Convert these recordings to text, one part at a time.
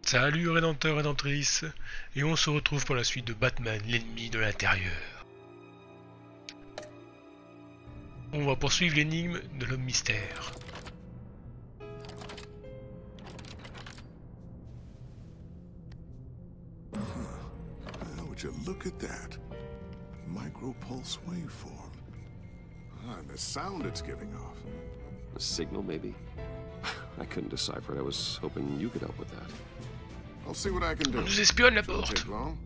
Salut Rédempteur, Rédemptrice, et on se retrouve pour la suite de Batman, l'ennemi de l'intérieur. On va poursuivre l'énigme de l'homme mystère. Would you look at that? Micropulse waveform. And the sound it's giving off. A signal, maybe? I couldn't decipher it. I was hoping you could help with that. I'll see what I can do. On nous espionne la Shouldn't porte. take long.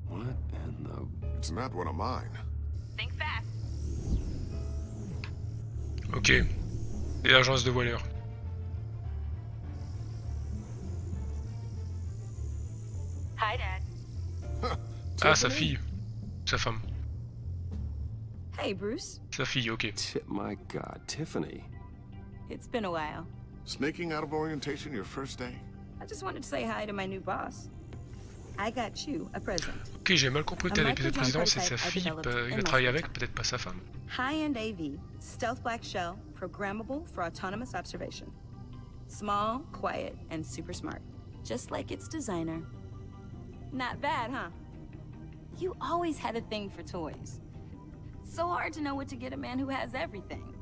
What in the... It's not one of mine. Think fast. Ok. Et l'agence de voileur. Hi, Dad. Ah, sa fille. Sa femme. Hey, Bruce. Sa fille, ok. My God, Tiffany. It's been a while. Sneaking out of orientation your first day? I just wanted to say hi to my new boss. I got you a present. Ok, j'ai mal compris peut-être l'épisode précédent, c'est sa fille, il va travailler avec, peut-être pas sa femme. High-end AV, stealth black shell, programmable for autonomous observation. Small, quiet, and super smart. Just like its designer. Not bad, huh? You always had a thing for toys. So hard to know what to get a man who has everything.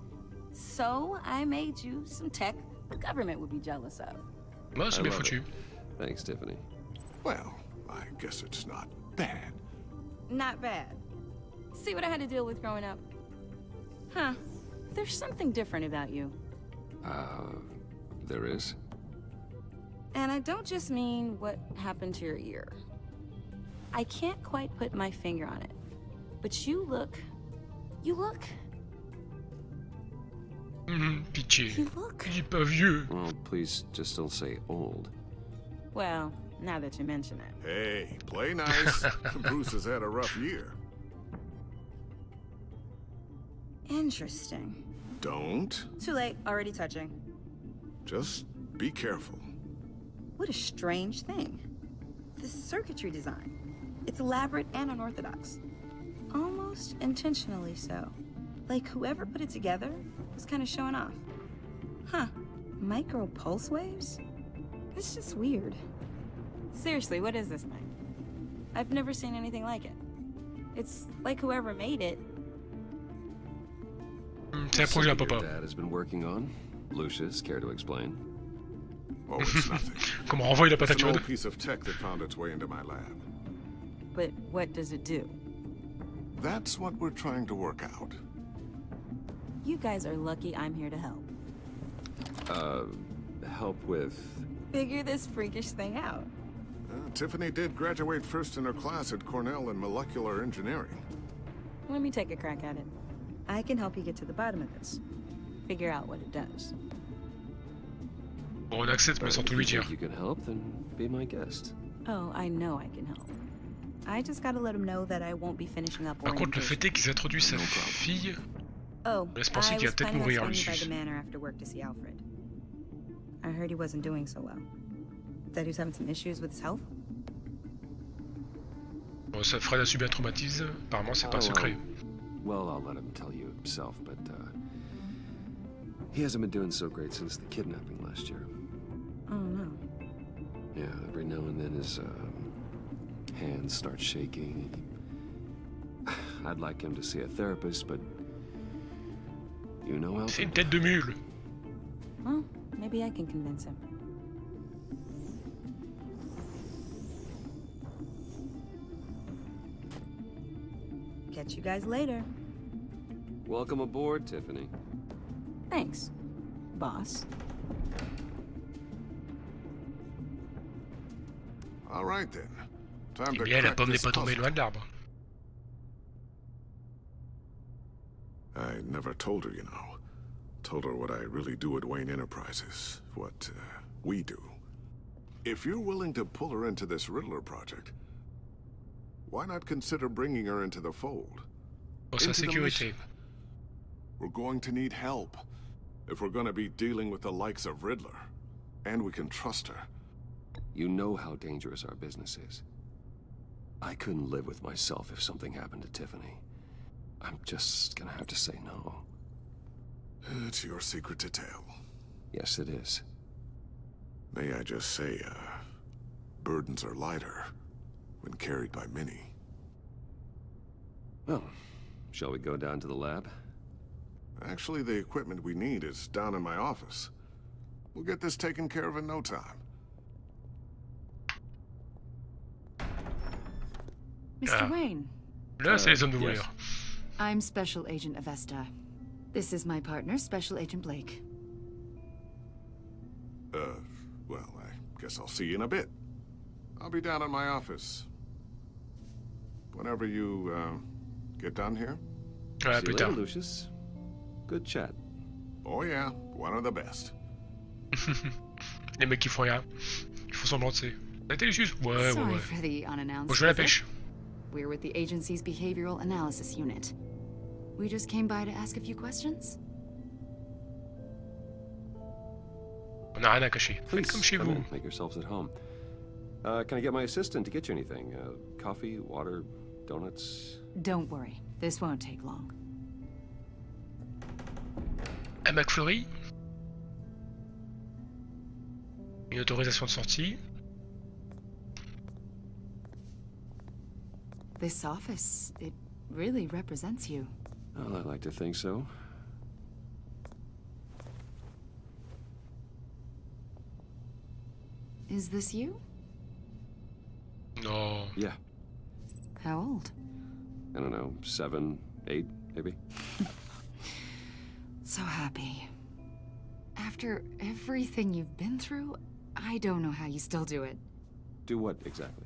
So I made you some tech the government would be jealous of. Moi, c'est bien foutu. Thanks, Tiffany. Well, I guess it's not bad. Not bad. See what I had to deal with growing up? Huh. There's something different about you. There is? And I don't just mean what happened to your ear. I can't quite put my finger on it. But you look... Pitié. You look... Il est pas vieux. Well, please just don't say old. Well, now that you mention it. Hey, play nice. Bruce has had a rough year. Interesting. Don't. Too late, already touching. Just be careful. What a strange thing. This circuitry design. It's elaborate and unorthodox. Almost intentionally so. Like whoever put it together was kind of showing off. Huh. Micro pulse waves? It's just weird. Seriously, what is this thing? I've never seen anything like it. It's like whoever made it. C'est un projet à Something papa. your dad has been working on. Lucius, care to explain? Oh, it's nothing. Comment renvoyer la It's an patate chaude? old piece of tech that found its way into my lab. But what does it do? That's what we're trying to work out. You guys are lucky I'm here to help. Help with... Figure this freakish thing out. Tiffany did graduate first in her class at Cornell in molecular engineering. Let me take a crack at it. I can help you get to the bottom of this. Figure out what it does. Bon, on accepte, mais sans tout lui If you dire. think you can help, then be my guest. Oh, I know I can help. I just gotta let him know that I won't be finishing up Par contre, le orientation. fait est qu'ils introduisent sa fille. Oh, laisse penser I qu'il va was peut-être planning on mourir, swinging by Lucius. the manor after work to see Alfred. I heard he wasn't doing so well. That he was having some issues with his health. Bon, ça Fred a subi un traumatisme, apparemment c'est pas un secret. Well, I'll let him tell you himself, but, he hasn't been doing so great since the kidnapping last year. Oh no. Yeah, every now and then his, hands start shaking. I'd like him to see a therapist, but... You know, C'est une Alfred? tête de mule. Well, maybe I can convince him. Catch you guys later. Welcome aboard, Tiffany. Thanks, boss. All right then. Time Eh to bien, la crack pomme n'est this pas tombée puzzle. loin de l'arbre. I never told her, you know. Told her what I really do at Wayne Enterprises. What we do. If you're willing to pull her into this Riddler project, why not consider bringing her into the fold? Pour sa Into the sécurité. mission. We're going to need help if we're going to be dealing with the likes of Riddler. And we can trust her. You know how dangerous our business is. I couldn't live with myself if something happened to Tiffany. I'm just gonna have to say no. It's your secret to tell. Yes, it is. May I just say, burdens are lighter when carried by many. Well, shall we go down to the lab? Actually, the equipment we need is down in my office. We'll get this taken care of in no time. Mr. Wayne, Là, c'est les hommes de yes. voleur. I'm Special Agent Avesta. This is my partner, Special Agent Blake. Well, I guess I'll see you in a bit. I'll be down in my office. Whenever you, get done here. Ouais, See you plus later, tard. Lucius. Good chat. Oh yeah, one of the best. Les mecs qui font rien. Ils font semblant de c'est. T'as été Lucius? Ouais, Sorry ouais, ouais. for the unannounced Bon, je vais à la visit. pêche. We're with the agency's Behavioral Analysis Unit. We just came by to ask a few questions. On n'a rien à cacher. Faites Please, comme chez come vous. in. Make yourselves at home. Can I get my assistant to get you anything? Coffee, water, donuts? Don't worry, this won't take long. À McFlurry. Une autorisation de sortie. This office, it really represents you. Well, I like to think so. Is this you? Non. Yeah, How old? I don't know, 7, 8, maybe? So happy. After everything you've been through, I don't know how you still do it. Do what exactly?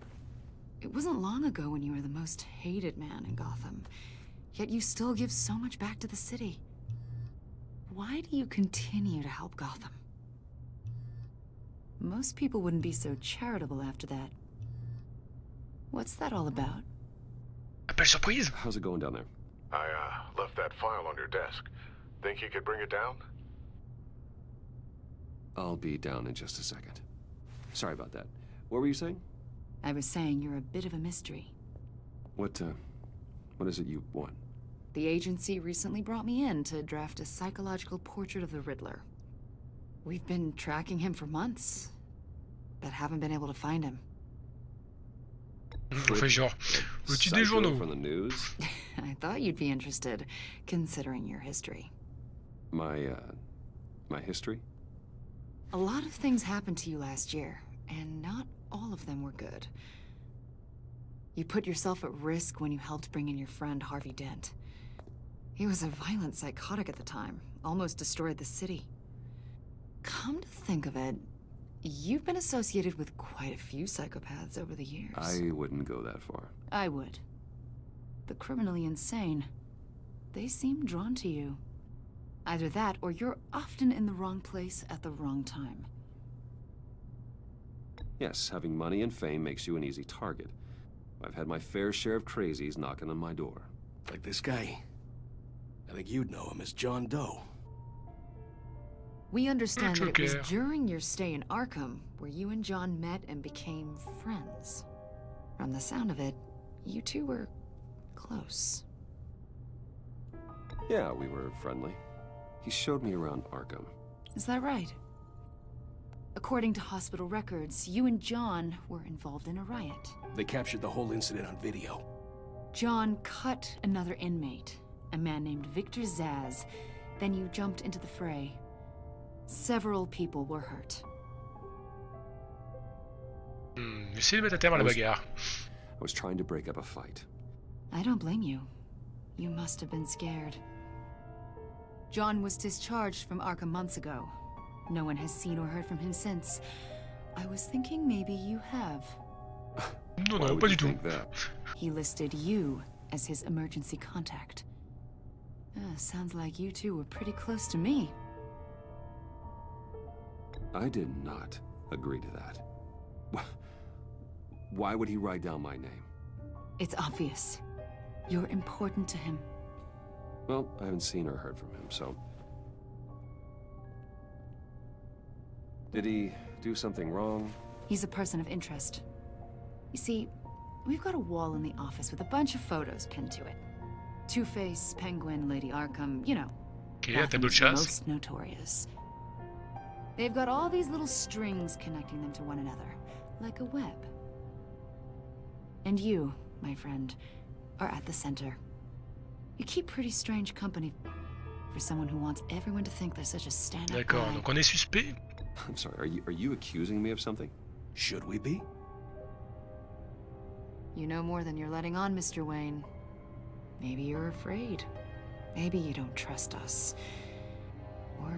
It wasn't long ago when you were the most hated man in Gotham, yet you still give so much back to the city. Why do you continue to help Gotham? Most people wouldn't be so charitable after that. What's that all about? Appel surprise. How's it going down there? I, left that file on your desk. Think you could bring it down? I'll be down in just a second. Sorry about that. What were you saying? I was saying you're a bit of a mystery. What is it you want? The agency recently brought me in to draft a psychological portrait of the Riddler. We've been tracking him for months, but haven't been able to find him. On fait genre. Veux-tu des Psycho journaux? from the news? I thought you'd be interested, considering your history. My history? A lot of things happened to you last year, and not all of them were good. You put yourself at risk when you helped bring in your friend Harvey Dent. He was a violent psychotic at the time, almost destroyed the city. Come to think of it, you've been associated with quite a few psychopaths over the years. I wouldn't go that far. I would. The criminally insane. They seem drawn to you. Either that, or you're often in the wrong place at the wrong time. Yes, having money and fame makes you an easy target. I've had my fair share of crazies knocking on my door. Like this guy. I think you'd know him as John Doe. We understand that it was Joker. during your stay in Arkham where you and John met and became friends. From the sound of it, you two were close. Yeah, we were friendly. He showed me around Arkham. Is that right? According to hospital records, you and John were involved in a riot. They captured the whole incident on video. John cut another inmate, a man named Victor Zaz. Then you jumped into the fray. Several people were hurt. Essayez de mettre à terme à la bagarre. I was trying to break up a fight. I don't blame you. You must have been scared. John was discharged from Arkham months ago. No one has seen or heard from him since. I was thinking maybe you have. Non, Why non, would pas you du tout. think that? He listed you as his emergency contact. Sounds like you two were pretty close to me. I did not agree to that. Why would he write down my name? It's obvious. You're important to him. Well, I haven't seen or heard from him, so... Did he do something wrong? He's a person of interest. You see, we've got a wall in the office with a bunch of photos pinned to it. Two-Face, Penguin, Lady Arkham, you know. Ok, la table de Gotham's chasse. most notorious. They've got all these little strings connecting them to one another, like a web. And you, my friend, are at the center. You keep pretty strange company for someone who wants everyone to think they're such a stand-up guy. D'accord, donc on est suspect. I'm sorry, are you accusing me of something? Should we be? You know more than you're letting on, Mr. Wayne. Maybe you're afraid. Maybe you don't trust us. Or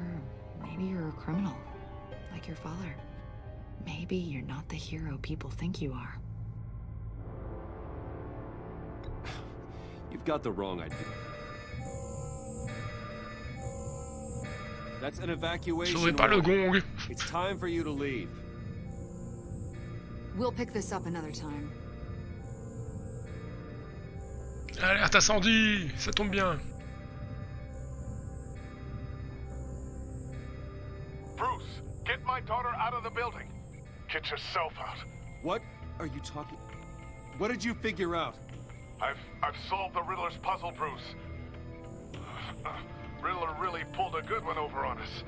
maybe you're a criminal, like your father. Maybe you're not the hero people think you are. You've got the wrong idea. That's an evacuation Sauvé par le warning. gong. It's time for you to leave. We'll pick this up another time. Alerte incendie, ça tombe bien. Bruce, get my daughter out of the building. Get yourself out. What are you talking? What did you figure out? I've solved the Riddler's puzzle, Bruce. Riddler really pulled a good one over on us.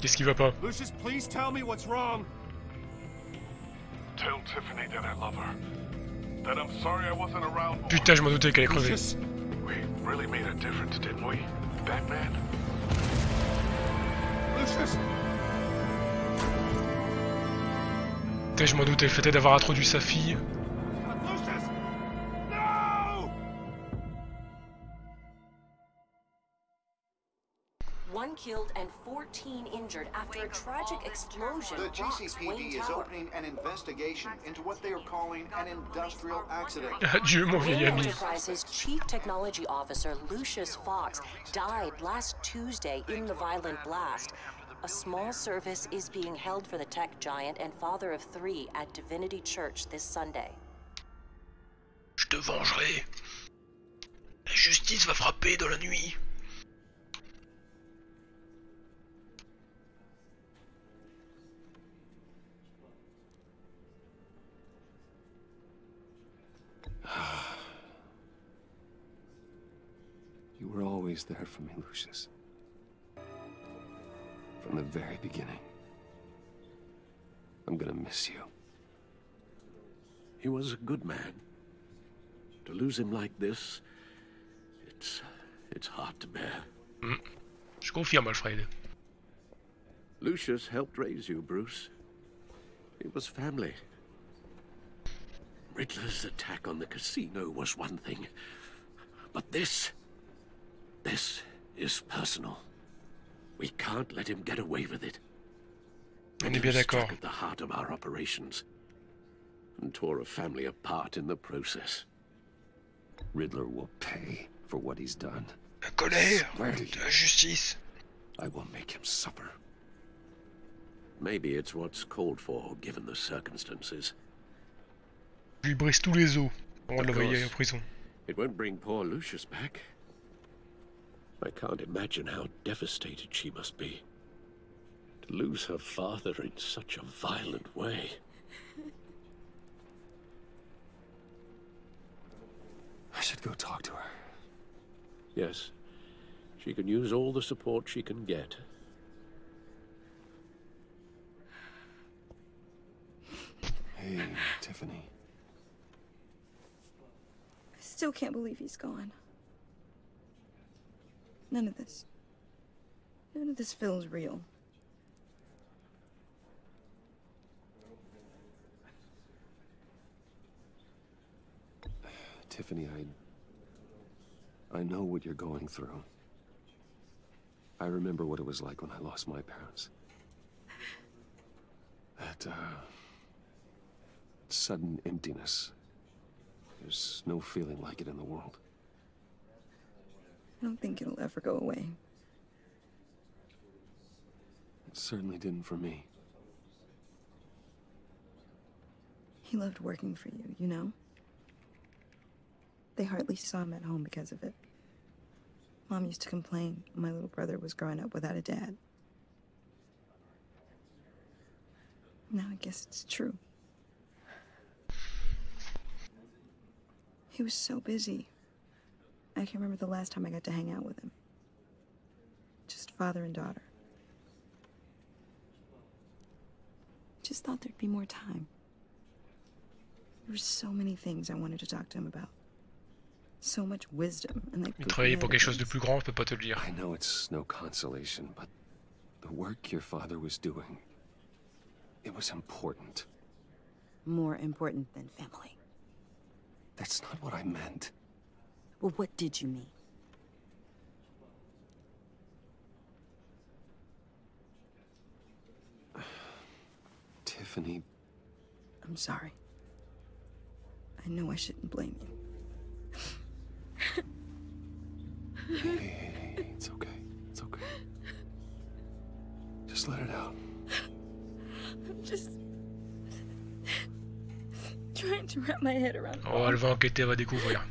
Qu'est-ce qui va pas? Lucius, please tell me what's wrong. Tell Tiffany that I love her. That I'm sorry I wasn't around more. Putain, je m'en doutais qu'elle allait crever. Lucius, We really made a difference, didn't we, Batman? Lucius. Putain, je m'en doutais, le fait d'avoir introduit sa fille. Lucius! No! One killed and 14 injured after a tragic explosion The rocks Wayne GCPD is Tower. opening an investigation into what they are calling an industrial accident. Adieu, mon vieil Wayne ami. Enterprises Chief Technology Officer Lucius Fox died last Tuesday in the violent blast. A small service is being held for the tech giant and father of 3 at Divinity Church this Sunday. Je te vengerai. La justice va frapper dans la nuit. You were always there for me, Lucius. From the very beginning. I'm gonna miss you. He was a good man. To lose him like this, it's hard to bear. Je confirme, Alfred. Lucius helped raise you, Bruce. It was family. Riddler's attack on the casino was one thing. But this is personal. We can't let him get away with it. On est bien d'accord. Struck at the heart of our operations and tore a family apart in the process. Riddler will pay for what he's done. La colère Swear to de you. la justice. I will make him suffer. Maybe it's what's called for, given the circumstances. Je lui brise tous les os avant de Of l'envoyer en course. prison. It won't bring poor Lucius back. I can't imagine how devastated she must be. To lose her father in such a violent way. I should go talk to her. Yes, she can use all the support she can get. Hey, Tiffany. I still can't believe he's gone. None of this feels real. Tiffany, I know what you're going through. I remember what it was like when I lost my parents. That, sudden emptiness. There's no feeling like it in the world. I don't think it'll ever go away. It certainly didn't for me. He loved working for you, you know? They hardly saw him at home because of it. Mom used to complain my little brother was growing up without a dad. Now I guess it's true. He was so busy. I can't remember the last time I got to hang out with him. Just father and daughter. just thought there'd be more time. There were so many things I wanted to talk to him about. So much wisdom and like. Travailler pour quelque chose de plus grand, je peux pas te le dire. I know it's no consolation, but the work your father was doing, it was important. More important than family. That's not what I meant. Well, what did you mean? Tiffany. I'm sorry. I know I shouldn't blame you. Hey, it's okay. It's okay. Just let it out. I'm just trying to wrap my head around. Oh, elle va enquêter, elle va découvrir.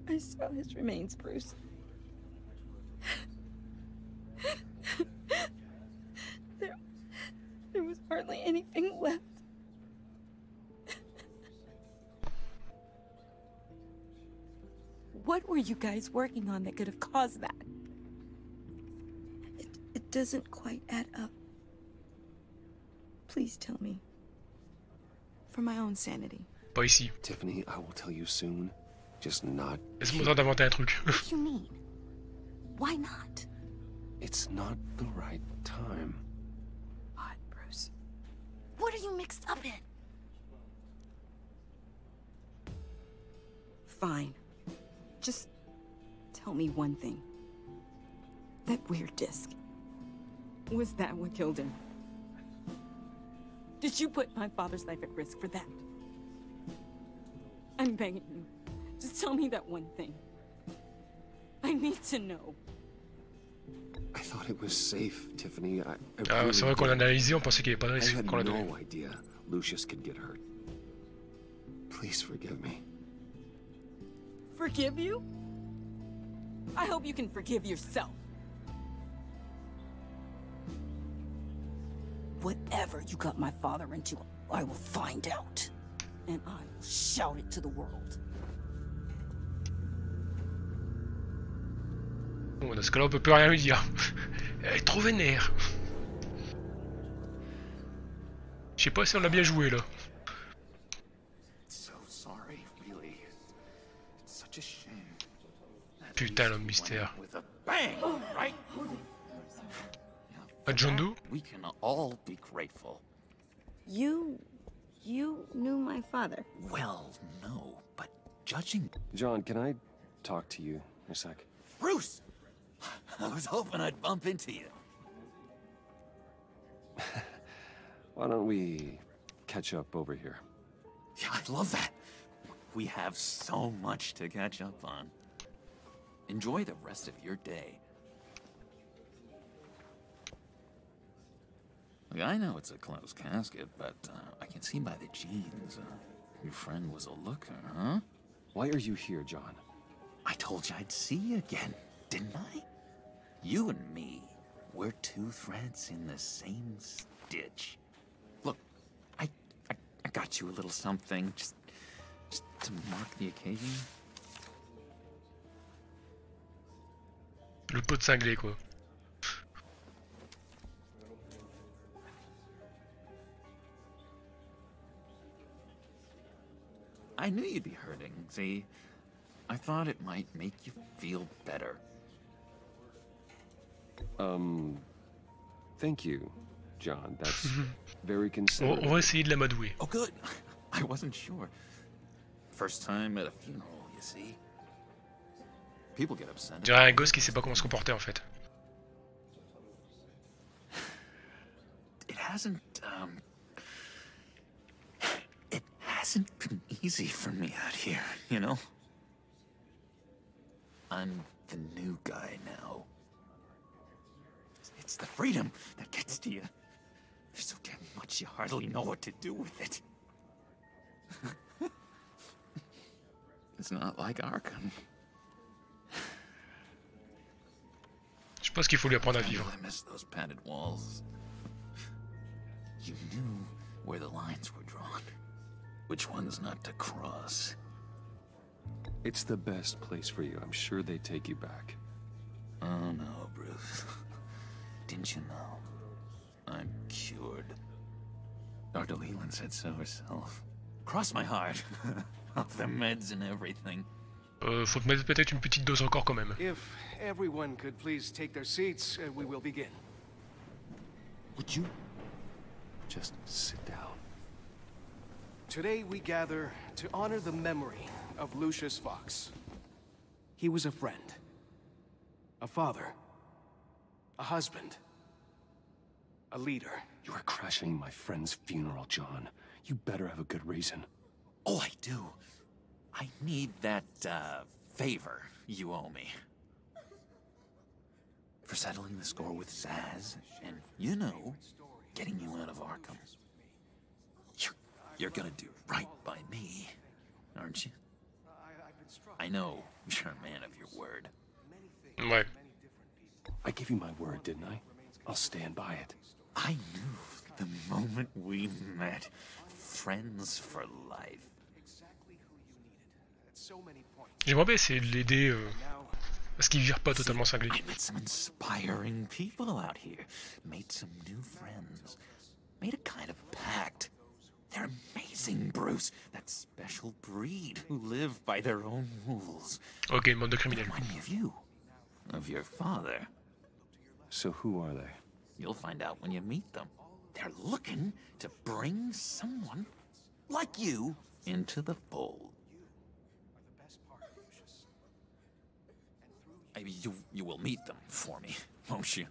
I saw his remains, Bruce. There was hardly anything left. What were you guys working on that could have caused that? It doesn't quite add up. Please tell me. For my own sanity. Pas ici. Tiffany, I will tell you soon. Just not. Laisse-moi le temps d'inventer un truc. What do you mean? Why not? It's not the right time. What, Bruce? What are you mixed up in? Fine. Just tell me one thing. That weird disc. Was that what killed him? Did you put my father's life at risk for that? I'm begging you. Just tell me that one thing. I need to know. I thought it was safe, Tiffany. Ah, c'est vrai qu'on l'a analysé, on pensait qu'il n'y avait pas de I risque had qu'on l'a donné. no idea Lucius could get hurt. Please forgive me. Forgive you? I hope you can forgive yourself. Whatever you got my father into, I will find out. And I will shout it to the world. Bon, dans ce cas-là, on peut plus rien lui dire. Elle est trop vénère. Je sais pas si on l'a bien joué là. So sorry, really. It's such a shame. Putain, l'homme mystère. With a bang, right? Pas John Doe? We can all be grateful. You knew my father. Well, no, but judging John, can I talk to you a sec? Bruce, I was hoping I'd bump into you. Why don't we catch up over here? Yeah, I love that. We have so much to catch up on. Enjoy the rest of your day. Look, I know it's a closed casket, but I can see by the jeans. Your friend was a looker, huh? Why are you here, John? I told you I'd see you again, didn't I? You and me, we're two threads in the same stitch. Look, I got you a little something, just to mark the occasion. Le pot de cinglé, quoi. I knew you'd be hurting, see? I thought it might make you feel better. Thank you, John. That's very On considerate. va essayer de l'amadouer. Oh, good. I wasn't sure. First time at a funeral, you see? People get upset. On dirait un gosse qui sait pas comment se comporter en fait. It hasn't been easy for me out here, you know? I'm the new guy now. It's the freedom that gets to you. There's so damn much you hardly know what to do with it. It's not like Arkham. Je pense qu'il faut lui apprendre à vivre. I miss those padded walls. You knew where the lines were drawn. Which ones not to cross. It's the best place for you. I'm sure they take you back. Oh no, Bruce. Didn't you know? I'm cured. Dr. Leland said so herself. Cross my heart. Off the meds and everything. Faut te mettre peut-être une petite dose encore quand même. If everyone could please take their seats, we will begin. Would you just sit down? Today we gather to honor the memory of Lucius Fox. He was a friend, a father, a husband, a leader. You are crashing my friend's funeral, John. You better have a good reason. Oh, I do. I need that, favor you owe me. For settling the score with Zaz, and, you know, getting you out of Arkham. You're gonna do right by me, aren't you? I know you're a man of your word. Ouais. I gave you my word, didn't I? I'll stand by it. I knew the moment we met. Friends for life. J'aimerais bien essayer de l'aider parce qu'il vire pas totalement cinglé. I met some inspiring people out here. Made some new friends. Made a kind of pact. They're amazing, Bruce. That special breed who live by their own rules. Ok, une bande de criminels. Remind me of you. Of your father. So who are they? You'll find out when you meet them. They're looking to bring someone like you into the fold. Maybe you will meet them for me, won't you?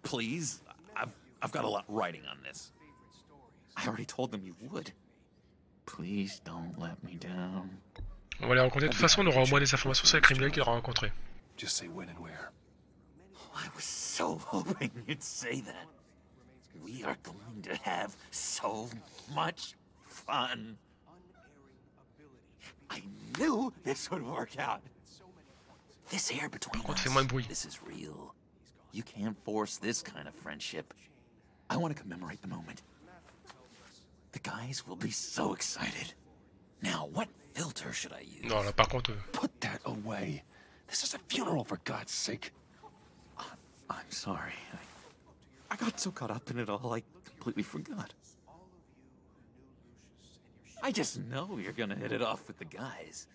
Please, I've got a lot writing on this. I already told them you would. Please don't let me down. On va les rencontrer. De toute façon, on aura au moins des informations sur les criminels qu'il aura rencontrés. Just say when and where. Oh, I was so hoping you'd say that. We are going to have so much fun. I knew this would work out. This air between Par contre, fais moins de us, bruit. this is real. You can't force this kind of friendship. I want to commemorate the moment. The guys will be so excited. Now, what filter should I use? Non, là, par contre... Put that away. This is a funeral, for God's sake. I'm sorry. I got so caught up in it all, I completely forgot. I just know you're gonna hit it off with the guys.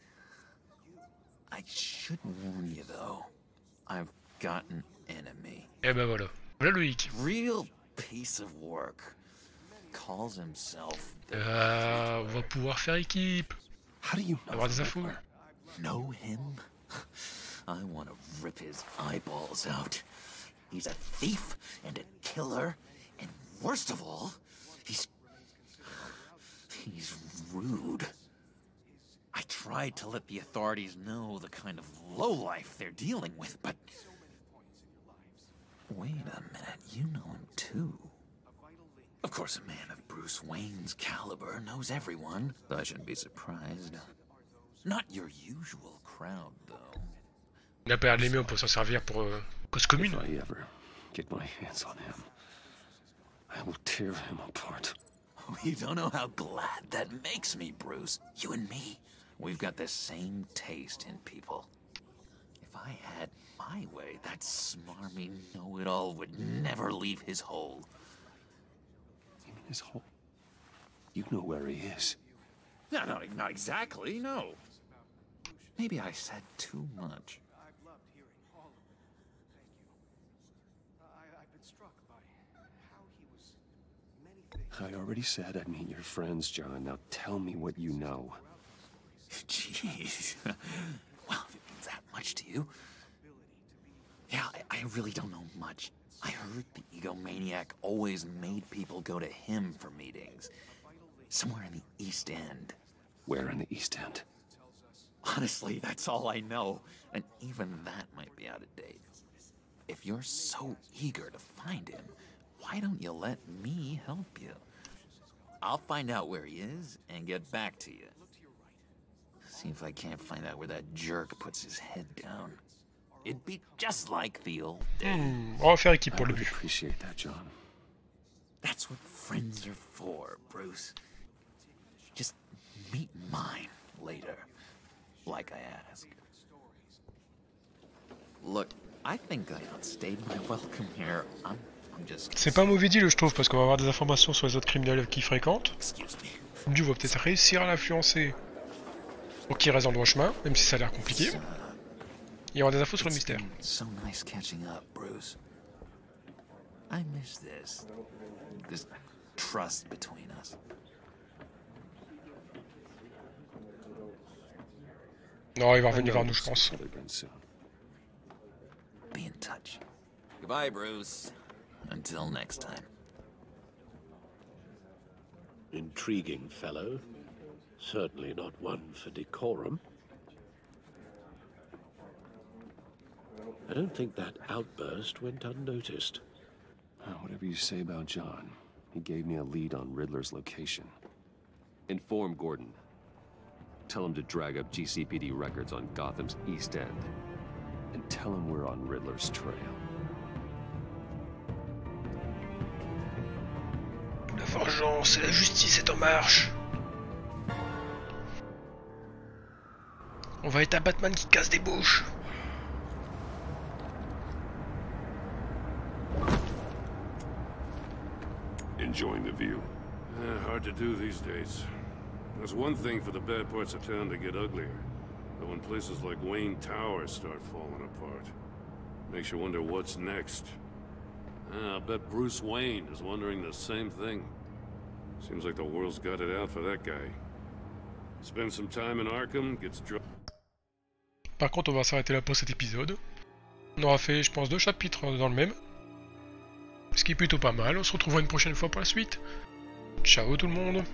I should warn you, though. I've got an enemy. Eh ben voilà. Voilà Loïc. Real piece of work. Calls himself... On va pouvoir faire équipe. How do you know? Avoir des infos. Know him? I want to rip his eyeballs out. He's a thief and a killer, and worst of all, he's rude. I tried to let the authorities know the kind of lowlife they're dealing with, but... Wait a minute, you know him too. Of course, a man of Bruce Wayne's caliber knows everyone, so I shouldn't be surprised. Not your usual crowd, though. Il a pas l'air de l'aimer, on peut s'en servir pour cause commune. If I ever get my hands on him, I will tear him apart. You don't know how glad that makes me, Bruce. You and me, we've got the same taste in people. If I had my way, that smarmy know-it-all would never leave his hole. You mean his hole? You know where he is. No, not exactly, no. Maybe I said too much. I already said I'd meet your friends, John. Now tell me what you know. Jeez. Well, if it means that much to you. Yeah, I really don't know much. I heard the egomaniac always made people go to him for meetings. Somewhere in the East End. Where in the East End? Honestly, that's all I know. And even that might be out of date. If you're so eager to find him, why don't you let me help you? I'll find out where he is and get back to you. See if I can't find out where that jerk puts his head down. It'd be just like the old days. On va faire équipe pour I le would but. appreciate that, John. That's what friends are for, Bruce. Just meet mine later, like I asked. Look, I think I outstayed my welcome here. I'm C'est pas un mauvais deal, je trouve, parce qu'on va avoir des informations sur les autres criminels qu'il fréquente. Du on va peut-être réussir à l'influencer pour qu'il reste dans le droit chemin, même si ça a l'air compliqué. Il y aura des infos sur le mystère. So nice catching up, Bruce. I miss this. This trust between us. Non, il va revenir vers nous, je pense. Be in touch. Goodbye, Bruce. Until next time. Intriguing fellow. Certainly not one for decorum. I don't think that outburst went unnoticed. Whatever you say about John, he gave me a lead on Riddler's location. Inform Gordon. Tell him to drag up GCPD records on Gotham's East End. And tell him we're on Riddler's trail. La vengeance et la justice est en marche. On va être un Batman qui casse des bouches. Enjoying the view. Hard to do these days. There's one thing for the bad parts of town to get uglier. But when places like Wayne Tower start falling apart, makes you wonder what's next. I bet Bruce Wayne is wondering the same thing. Seems like the world's got it out for that guy. Spends some time in Arkham, gets drunk. Par contre, on va s'arrêter là pour cet épisode. On aura fait, je pense, 2 chapitres dans le même. Ce qui est plutôt pas mal. On se retrouvera une prochaine fois pour la suite. Ciao tout le monde.